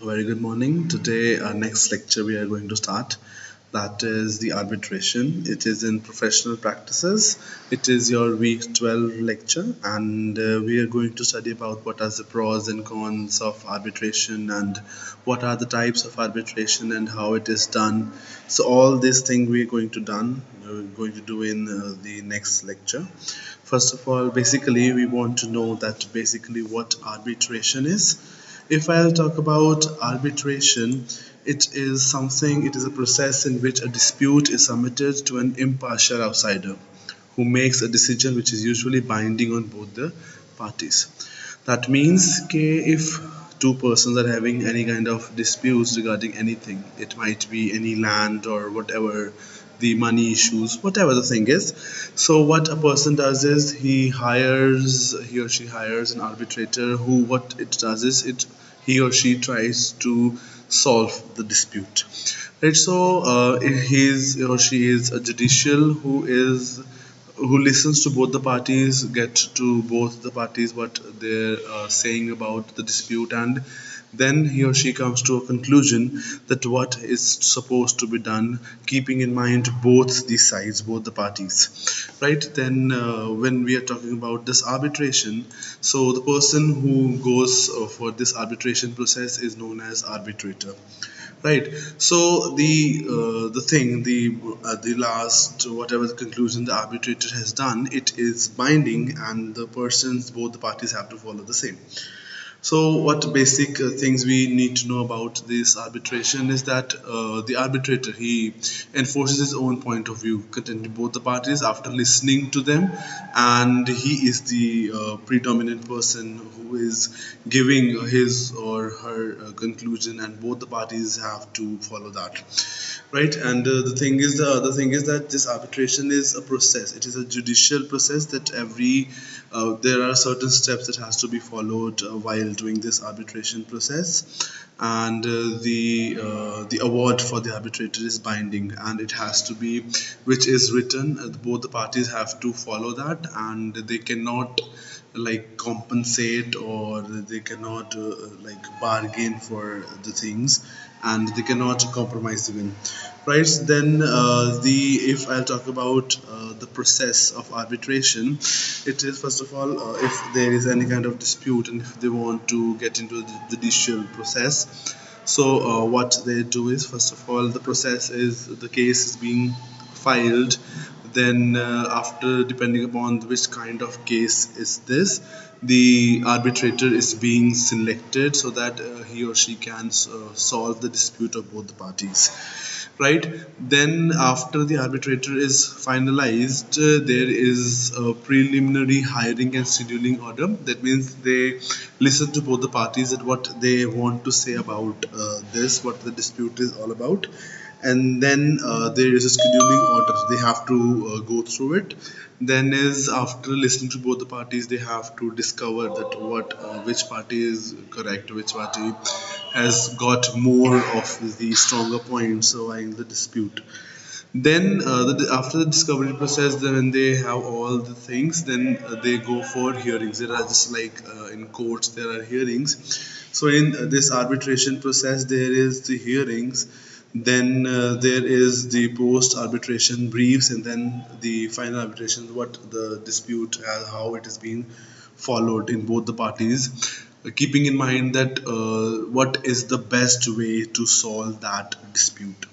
A very good morning. Today, our next lecture we are going to start. That is the arbitration. It is in professional practices. It is your week 12 lecture, and we are going to study about what are the pros and cons of arbitration and what are the types of arbitration and how it is done. So all these things we are going to do in the next lecture. First of all, basically, we want to know that basically what arbitration is. If I'll talk about arbitration, it is a process in which a dispute is submitted to an impartial outsider who makes a decision which is usually binding on both the parties. That means if two persons are having any kind of disputes regarding anything, it might be any land or whatever, the money issues, whatever the thing is. So what a person does is he or she hires an arbitrator who what it does is it he or she tries to solve the dispute. Right, so he or she is a judicial who listens to both the parties, get to both the parties what they're saying about the dispute, and then he or she comes to a conclusion that what is supposed to be done, keeping in mind both the sides, both the parties. Right? Then, when we are talking about this arbitration, so the person who goes for this arbitration process is known as arbitrator. Right. So the last whatever the conclusion the arbitrator has done, it is binding, and both the parties have to follow the same. So, what basic things we need to know about this arbitration is that the arbitrator he enforces his own point of view contenting both the parties after listening to them, and he is the predominant person who is giving his or her conclusion, and both the parties have to follow that. Right, and the other thing is that this arbitration is a process. It is a judicial process that there are certain steps that has to be followed while doing this arbitration process, and the award for the arbitrator is binding, and it has to be which is written. Both the parties have to follow that, and they cannot like compensate, or they cannot like bargain for the things, and they cannot compromise even. Right, then the if I'll talk about the process of arbitration, it is first of all, if there is any kind of dispute and if they want to get into the judicial process, so what they do is, first of all, the process is the case is being filed. Then after, depending upon which kind of case is this, the arbitrator is being selected so that he or she can solve the dispute of both the parties. Right, then after the arbitrator is finalized, there is a preliminary hiring and scheduling order. That means they listen to both the parties that what they want to say about this, what the dispute is all about, and then there is a scheduling order. They have to go through it. Then is after listening to both the parties, they have to discover that which party is correct, which party has got more of the stronger points in the dispute. Then after the discovery process, then when they have all the things, then they go for hearings. There are just like in courts there are hearings. So in this arbitration process there is the hearings, then there is the post arbitration briefs, and then the final arbitration, what the dispute how it is being followed in both the parties, keeping in mind that what is the best way to solve that dispute.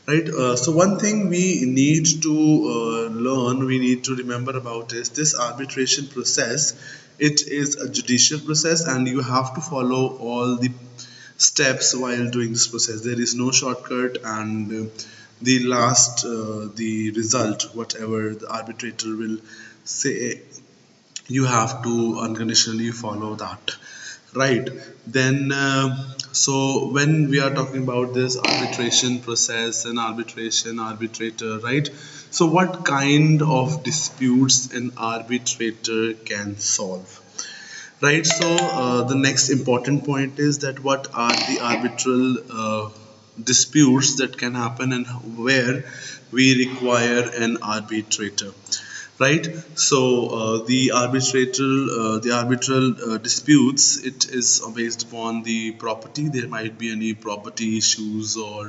Right. So one thing we need to we need to remember about is this arbitration process. It is a judicial process, and you have to follow all the steps while doing this process. There is no shortcut, and the result, whatever the arbitrator will say, you have to unconditionally follow that. Right, then so when we are talking about this arbitration process and arbitration arbitrator, right, so what kind of disputes an arbitrator can solve? Right, so the next important point is that what are the arbitral disputes that can happen and where we require an arbitrator. right? So the arbitral disputes, it is based upon the property. There might be any property issues or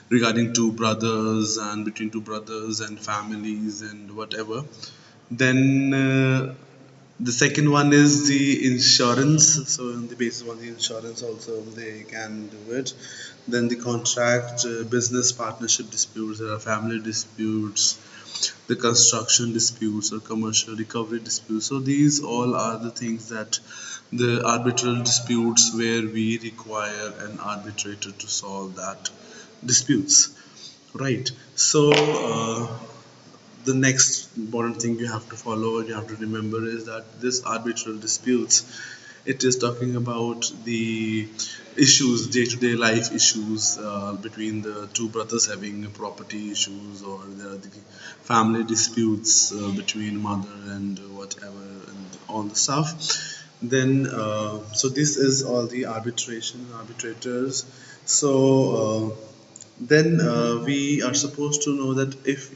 regarding two brothers and between two brothers and families and whatever. Then the second one is the insurance. So on the basis of the insurance also they can do it. Then the contract, business partnership disputes, there are family disputes, the construction disputes or commercial recovery disputes. So these all are the things that the arbitral disputes where we require an arbitrator to solve that disputes. Right. So the next important thing you have to follow and you have to remember is that this arbitral disputes, it is talking about the issues, day-to-day life issues between the two brothers having property issues, or there are the family disputes between mother and whatever and all the stuff. Then so this is all the arbitrators. So then we are supposed to know that if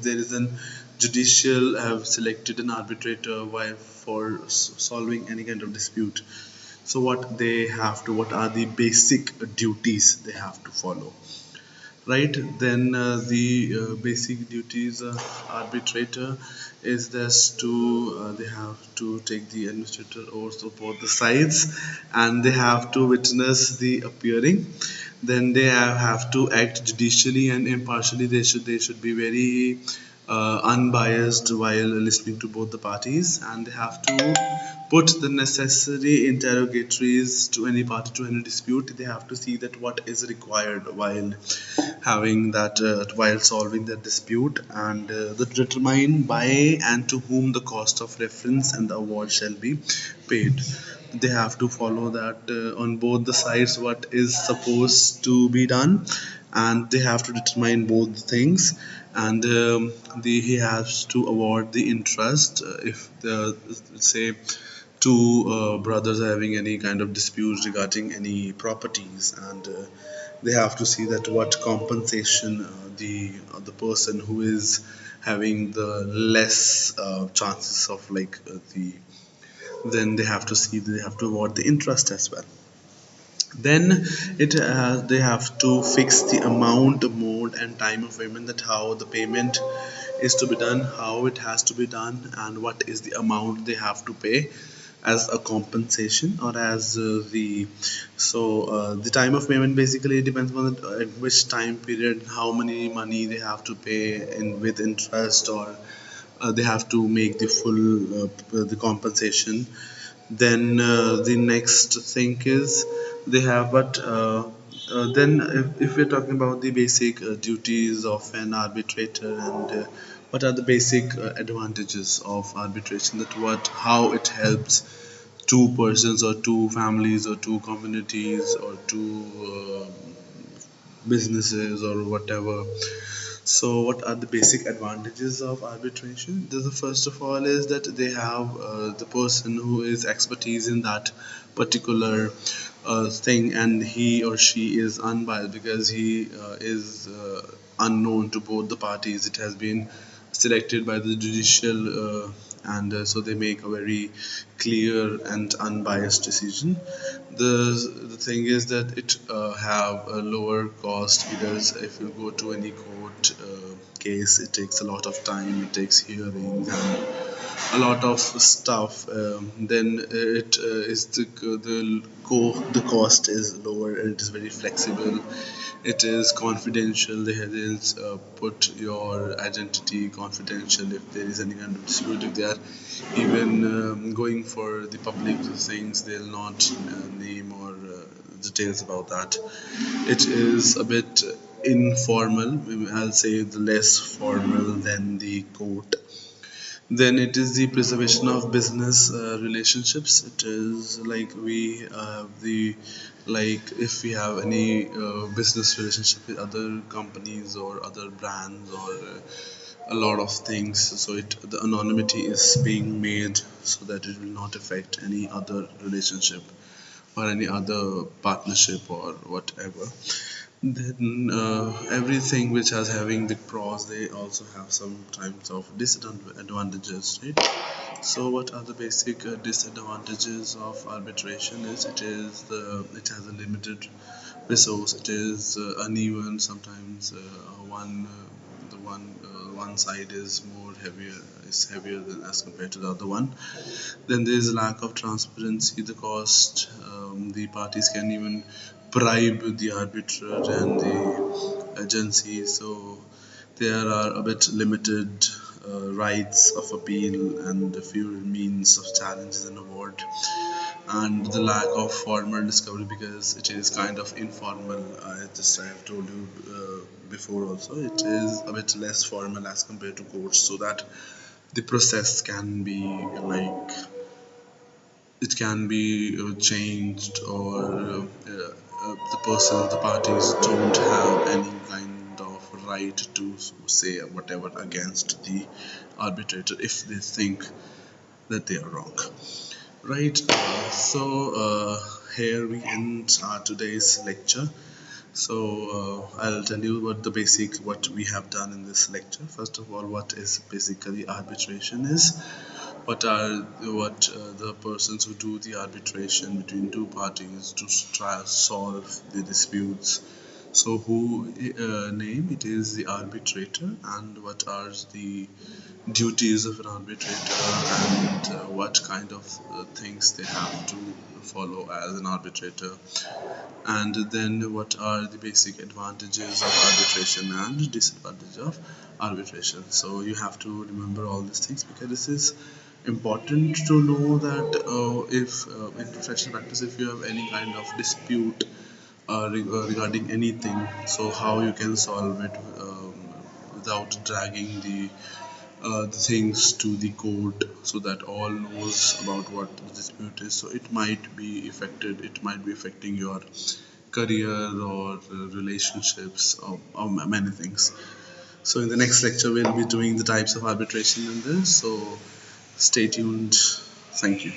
there is an judicial have selected an arbitrator while for solving any kind of dispute, so what are the basic duties they have to follow, right? Then the basic duties of arbitrator is this to they have to take the administrator oath of both the sides, and they have to witness the appearing. Then they have to act judicially and impartially. They should be very unbiased while listening to both the parties, and they have to put the necessary interrogatories to any party to any dispute. They have to see that what is required while having that while solving that dispute, and determine by and to whom the cost of reference and the award shall be paid. They have to follow that on both the sides what is supposed to be done, and they have to determine both things. And he has to award the interest if the say two brothers are having any kind of disputes regarding any properties, and they have to see that what compensation the person who is having the less chances of like the then they have to see they have to award the interest as well. Then they have to fix the amount, mode and time of payment, that how the payment is to be done, how it has to be done, and what is the amount they have to pay as a compensation or as the so the time of payment basically depends on at which time period how many money they have to pay in with interest, or they have to make the full the compensation. Then the next thing is they have but then if we're talking about the basic duties of an arbitrator, and what are the basic advantages of arbitration, that what how it helps two persons or two families or two communities or two businesses or whatever. So, what are the basic advantages of arbitration? The first of all is that they have the person who is expertise in that particular thing, and he or she is unbiased because he is unknown to both the parties. It has been selected by the judicial and so they make a very clear and unbiased decision. The thing is that it have a lower cost, because if you go to any court case, it takes a lot of time, it takes hearings and a lot of stuff. Then it is the cost is lower, and it is very flexible. It is confidential. They is put your identity confidential. If there is any kind of dispute, if they are even going for the public things, they'll not name or details about that. It is a bit informal. I'll say the less formal than the court. Then it is the preservation of business relationships. It is like we the like if we have any business relationship with other companies or other brands or a lot of things, so it the anonymity is being made so that it will not affect any other relationship or any other partnership or whatever. Then everything which has having the pros, they also have some types of disadvantages, right? So what are the basic disadvantages of arbitration? Is it has a limited resource. It is uneven. Sometimes one side is more heavier is heavier than as compared to the other one. Then there is a lack of transparency. The cost, the parties can even bribe the arbiter and the agency. So there are a bit limited rights of appeal and fewer means of challenges and award, and the lack of formal discovery because it is kind of informal. I have told you before also, it is a bit less formal as compared to courts, so that the process can be like it can be changed, or the parties don't have any kind of right to say whatever against the arbitrator if they think that they are wrong. Right, here we end our today's lecture. So I'll tell you what we have done in this lecture. First of all, what is basically arbitration is. What the persons who do the arbitration between two parties to try to solve the disputes. So who name it is the arbitrator, and what are the duties of an arbitrator, and what kind of things they have to follow as an arbitrator, and then what are the basic advantages of arbitration and disadvantages of arbitration. So you have to remember all these things because this is important to know that if in professional practice, if you have any kind of dispute regarding anything, so how you can solve it without dragging the things to the court, so that all knows about what the dispute is. So it might be affecting your career or relationships, or many things. So in the next lecture we'll be doing the types of arbitration in this, so stay tuned. Thank you.